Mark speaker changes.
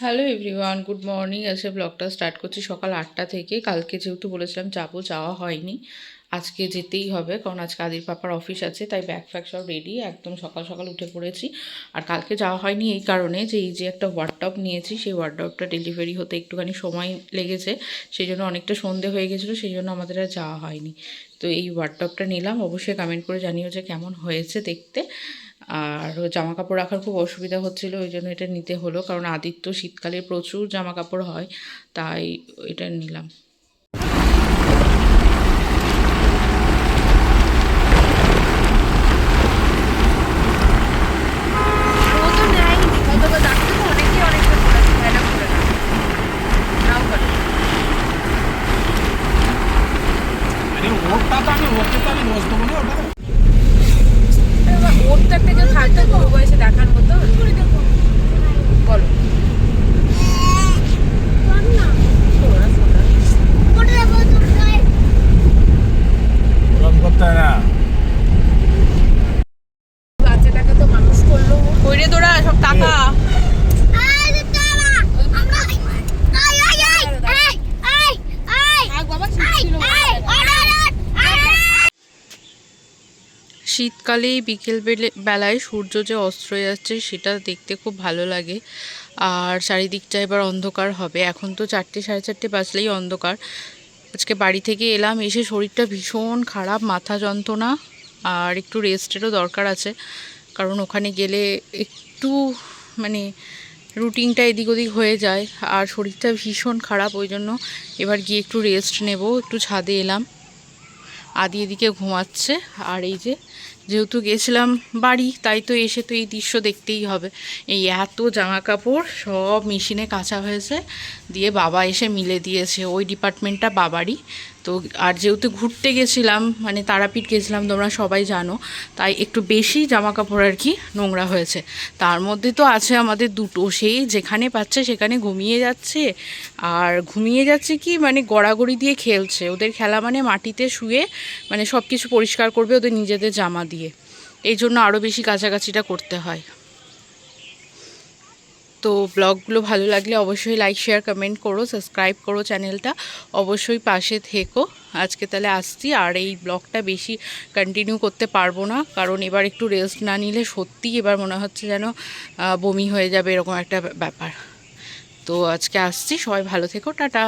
Speaker 1: Hello everyone, good morning. আজকে ব্লগটা start করছি সকাল 8টা থেকে। কালকে যেহেতু বলেছিলাম যাওয়া হয়নি, আজকে যেতেই হবে কারণ আজকে আদির পাপার অফিস আছে, তাই ব্যাগ ফ্যাগ সব রেডি, একদম সকাল সকাল উঠে পড়েছি। আর কালকে যাওয়া হয়নি এই কারণে যে এই যে একটা ওয়ার্ডটপ নিয়েছি, সেই ওয়ার্ডটপটা ডেলিভারি হতে একটুখানি সময় লেগেছে, সেই জন্য অনেকটা সন্ধে হয়ে গেছিলো, সেই জন্য আমাদের আর যাওয়া হয়নি। তো এই ওয়ার্ডটপটা নিলাম, অবশ্যই কমেন্ট করে জানিও যে কেমন হয়েছে দেখতে। আর জামা কাপড় রাখার খুব অসুবিধা হচ্ছিলো, ওই জন্য এটা নিতে হলো, কারণ আদিত্য শীতকালে প্রচুর জামা কাপড় হয়, তাই এটা নিলাম।
Speaker 2: ওর তো একটা কেউ থাকতো বড় বয়সে দেখার মতো, বলো বাচ্চাটাকে তো মানুষ করলো,
Speaker 1: কইরে তোরা সব টাকা। শীতকালে বিকেল বেলায় সূর্য যে অস্ত হয়ে যাচ্ছে সেটা দেখতে খুব ভালো লাগে। আর চারিদিকটা এবার অন্ধকার হবে, এখন তো 4টে সাড়ে 4টে বাজলেই অন্ধকার। আজকে বাড়ি থেকে এলাম, এসে শরীরটা ভীষণ খারাপ, মাথা যন্ত্রণা, আর একটু রেস্টেরও দরকার আছে, কারণ ওখানে গেলে একটু মানে রুটিনটা এদিক ওদিক হয়ে যায়, আর শরীরটা ভীষণ খারাপ, ওই জন্য এবার গিয়ে একটু রেস্ট নেব। একটু ছাদে এলাম, আদি এদিকে ঘুমাচ্ছে। আর এই যেহেতু গেছিলাম বাড়ি, তাই তো এসে তো এই দৃশ্য দেখতেই হবে। এই এত জামা কাপড় সব মেশিনে কাচা হয়েছে, দিয়ে বাবা এসে মিলে দিয়েছে, ওই ডিপার্টমেন্টটা বাবারই। তো আর যেহেতু ঘুরতে গেছিলাম, মানে তারাপীঠ গেছিলাম, তোমরা সবাই জানো, তাই একটু বেশি জামা কাপড় আর কি নোংরা হয়েছে। তার মধ্যে তো আছে আমাদের দুটো, সেই যেখানে পাচ্ছে সেখানে ঘুমিয়ে যাচ্ছে। আর ঘুমিয়ে যাচ্ছে কি, মানে গড়াগড়ি দিয়ে খেলছে, ওদের খেলা মানে মাটিতে শুয়ে মানে সব কিছু পরিষ্কার করবে ওদের নিজেদের জামা দিয়ে, এই জন্য আরও বেশি কাছাকাছিটা করতে হয়। তো ব্লগগুলো ভালো লাগলে অবশ্যই লাইক শেয়ার কমেন্ট করো, সাবস্ক্রাইব করো চ্যানেলটা, অবশ্যই পাশে থেকো। আজকে তাহলে আসছি, আর এই ব্লগটা বেশি কন্টিনিউ করতে পারবো না, কারণ এবার একটু রেস্ট না নিলে সত্যিই এবার মনে হচ্ছে যেন বমি হয়ে যাবে, এরকম একটা ব্যাপার। তো আজকে আসছি, সবাই ভালো থেকো, টাটা।